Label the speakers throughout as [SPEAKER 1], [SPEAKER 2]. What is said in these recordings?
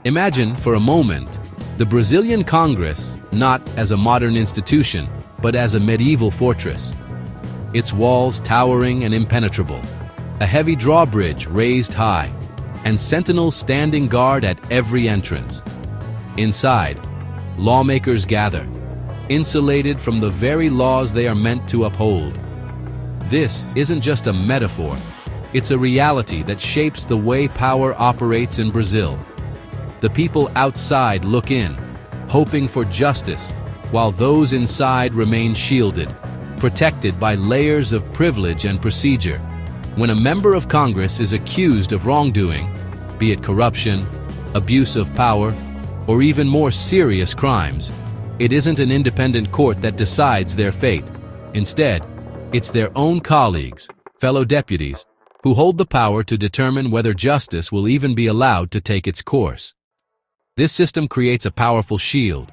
[SPEAKER 1] Imagine, for a moment, the Brazilian Congress not as a modern institution, but as a medieval fortress. Its walls towering and impenetrable, a heavy drawbridge raised high, and sentinels standing guard at every entrance. Inside, lawmakers gather, insulated from the very laws they are meant to uphold. This isn't just a metaphor, it's a reality that shapes the way power operates in Brazil. The people outside look in, hoping for justice, while those inside remain shielded, protected by layers of privilege and procedure. When a member of Congress is accused of wrongdoing, be it corruption, abuse of power, or even more serious crimes, it isn't an independent court that decides their fate. Instead, it's their own colleagues, fellow deputies, who hold the power to determine whether justice will even be allowed to take its course. This system creates a powerful shield,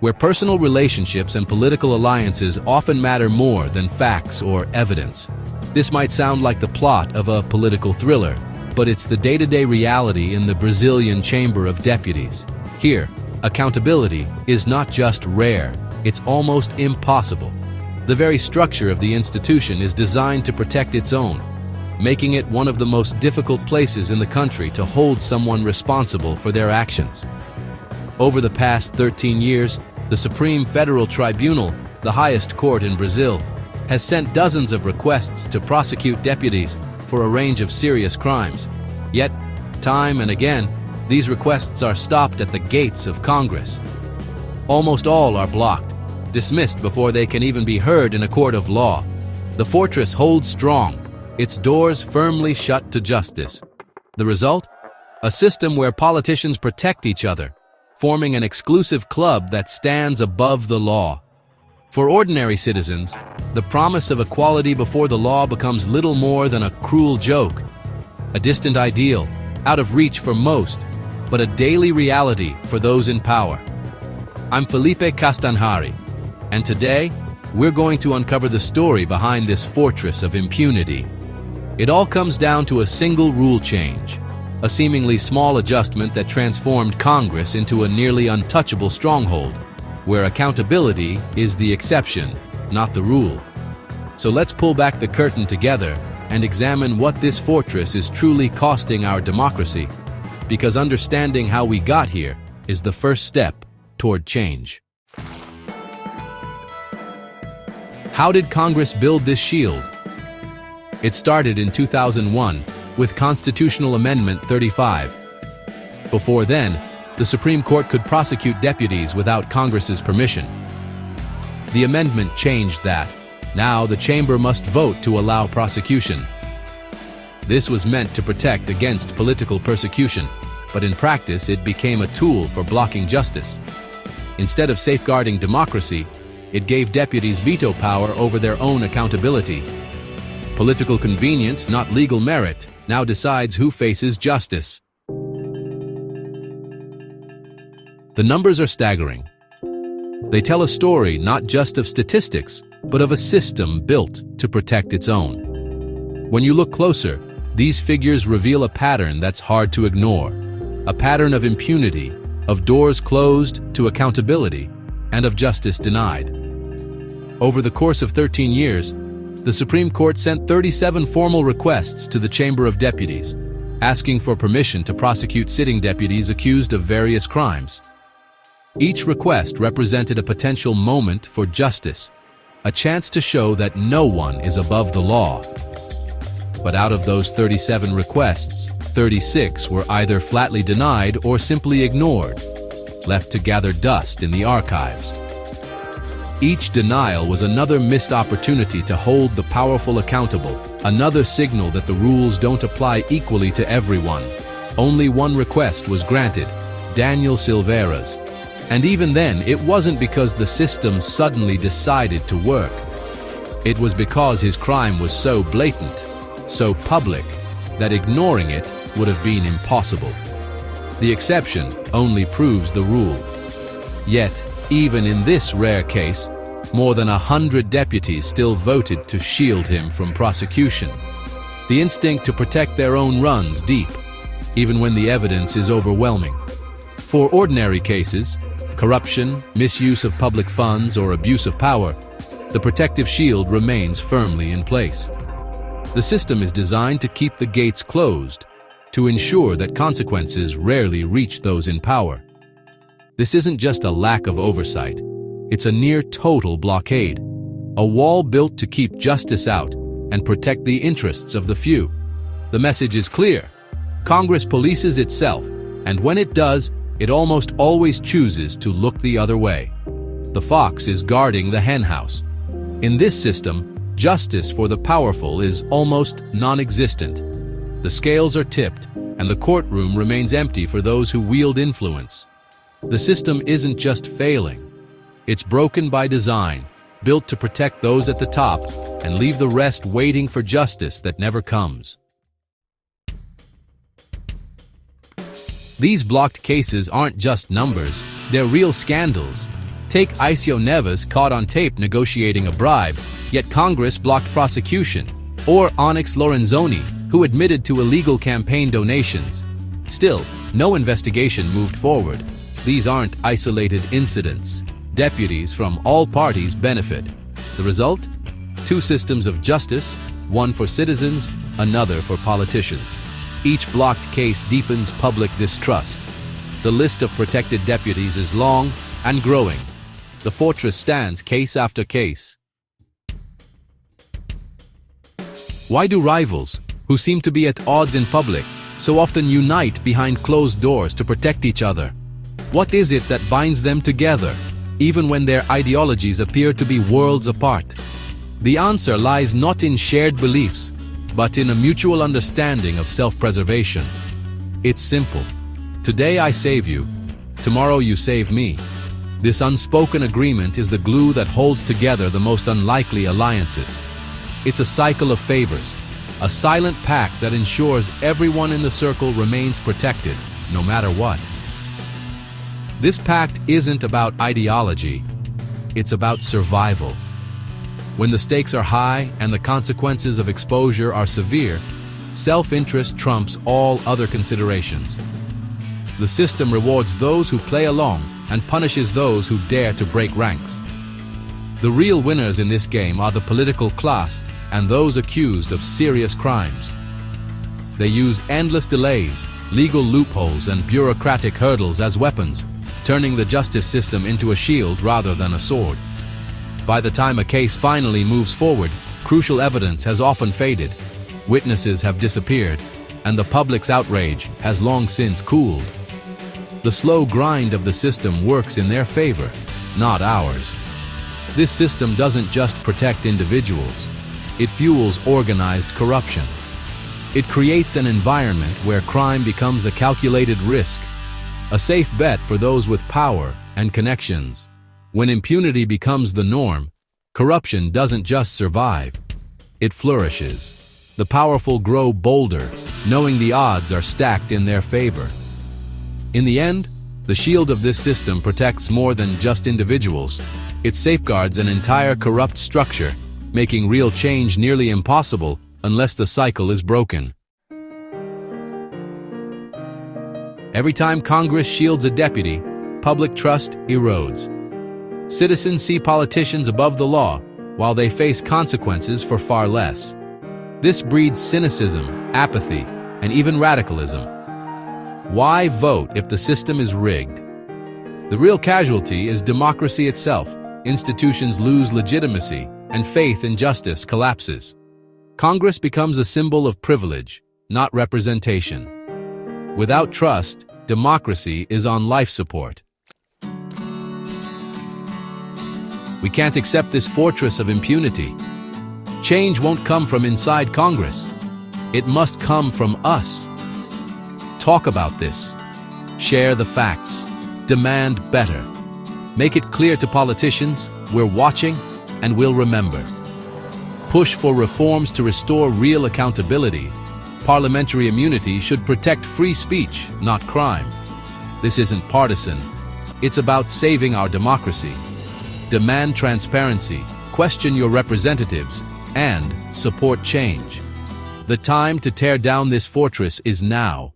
[SPEAKER 1] where personal relationships and political alliances often matter more than facts or evidence. This might sound like the plot of a political thriller, but it's the day-to-day reality in the Brazilian Chamber of Deputies. Here, accountability is not just rare, it's almost impossible. The very structure of the institution is designed to protect its own, making it one of the most difficult places in the country to hold someone responsible for their actions. Over the past 13 years, the Supreme Federal Tribunal, the highest court in Brazil, has sent dozens of requests to prosecute deputies for a range of serious crimes. Yet, time and again, these requests are stopped at the gates of Congress. Almost all are blocked, dismissed before they can even be heard in a court of law. The fortress holds strong, its doors firmly shut to justice. The result? A system where politicians protect each other, forming an exclusive club that stands above the law. For ordinary citizens, the promise of equality before the law becomes little more than a cruel joke, a distant ideal, out of reach for most, but a daily reality for those in power. I'm Felipe Castanhari, and today, we're going to uncover the story behind this fortress of impunity. It all comes down to a single rule change, a seemingly small adjustment that transformed Congress into a nearly untouchable stronghold, where accountability is the exception, not the rule. So let's pull back the curtain together and examine what this fortress is truly costing our democracy, because understanding how we got here is the first step toward change. How did Congress build this shield? It started in 2001 with Constitutional Amendment 35. Before then, the Supreme Court could prosecute deputies without Congress's permission. The amendment changed that. Now the chamber must vote to allow prosecution. This was meant to protect against political persecution, but in practice it became a tool for blocking justice. Instead of safeguarding democracy, it gave deputies veto power over their own accountability. Political convenience, not legal merit, now decides who faces justice. The numbers are staggering. They tell a story not just of statistics, but of a system built to protect its own. When you look closer, these figures reveal a pattern that's hard to ignore. A pattern of impunity, of doors closed to accountability, and of justice denied. Over the course of 13 years, the Supreme Court sent 37 formal requests to the Chamber of Deputies, asking for permission to prosecute sitting deputies accused of various crimes. Each request represented a potential moment for justice, a chance to show that no one is above the law. But out of those 37 requests, 36 were either flatly denied or simply ignored, left to gather dust in the archives. Each denial was another missed opportunity to hold the powerful accountable, another signal that the rules don't apply equally to everyone. Only one request was granted, Daniel Silveira's. And even then, it wasn't because the system suddenly decided to work. It was because his crime was so blatant, so public, that ignoring it would have been impossible. The exception only proves the rule. Yet, even in this rare case, more than 100 deputies still voted to shield him from prosecution. The instinct to protect their own runs deep, even when the evidence is overwhelming. For ordinary cases, corruption, misuse of public funds, or abuse of power, the protective shield remains firmly in place. The system is designed to keep the gates closed, to ensure that consequences rarely reach those in power. This isn't just a lack of oversight, it's a near-total blockade, a wall built to keep justice out and protect the interests of the few. The message is clear. Congress polices itself, and when it does, it almost always chooses to look the other way. The fox is guarding the henhouse. In this system, justice for the powerful is almost non-existent. The scales are tipped, and the courtroom remains empty for those who wield influence. The system isn't just failing. It's broken by design, built to protect those at the top and leave the rest waiting for justice that never comes. These blocked cases aren't just numbers, they're real scandals. Take Icio Neves caught on tape negotiating a bribe, yet Congress blocked prosecution, or Onyx Lorenzoni, who admitted to illegal campaign donations. Still, no investigation moved forward. These aren't isolated incidents. Deputies from all parties benefit. The result? Two systems of justice, one for citizens, another for politicians. Each blocked case deepens public distrust. The list of protected deputies is long and growing. The fortress stands case after case. Why do rivals, who seem to be at odds in public, so often unite behind closed doors to protect each other? What is it that binds them together, even when their ideologies appear to be worlds apart? The answer lies not in shared beliefs, but in a mutual understanding of self-preservation. It's simple. Today I save you, tomorrow you save me. This unspoken agreement is the glue that holds together the most unlikely alliances. It's a cycle of favors, a silent pact that ensures everyone in the circle remains protected, no matter what. This pact isn't about ideology, it's about survival. When the stakes are high and the consequences of exposure are severe, self-interest trumps all other considerations. The system rewards those who play along and punishes those who dare to break ranks. The real winners in this game are the political class and those accused of serious crimes. They use endless delays, legal loopholes, and bureaucratic hurdles as weapons, turning the justice system into a shield rather than a sword. By the time a case finally moves forward, crucial evidence has often faded, witnesses have disappeared, and the public's outrage has long since cooled. The slow grind of the system works in their favor, not ours. This system doesn't just protect individuals, it fuels organized corruption. It creates an environment where crime becomes a calculated risk, a safe bet for those with power and connections. When impunity becomes the norm, corruption doesn't just survive, it flourishes. The powerful grow bolder, knowing the odds are stacked in their favor. In the end, the shield of this system protects more than just individuals. It safeguards an entire corrupt structure, making real change nearly impossible unless the cycle is broken. Every time Congress shields a deputy, public trust erodes. Citizens see politicians above the law, while they face consequences for far less. This breeds cynicism, apathy, and even radicalism. Why vote if the system is rigged? The real casualty is democracy itself. Institutions lose legitimacy, and faith in justice collapses. Congress becomes a symbol of privilege, not representation. Without trust, democracy is on life support. We can't accept this fortress of impunity. Change won't come from inside Congress. It must come from us. Talk about this. Share the facts. Demand better. Make it clear to politicians, we're watching and we'll remember. Push for reforms to restore real accountability. Parliamentary immunity should protect free speech, not crime. This isn't partisan. It's about saving our democracy. Demand transparency, question your representatives, and support change. The time to tear down this fortress is now.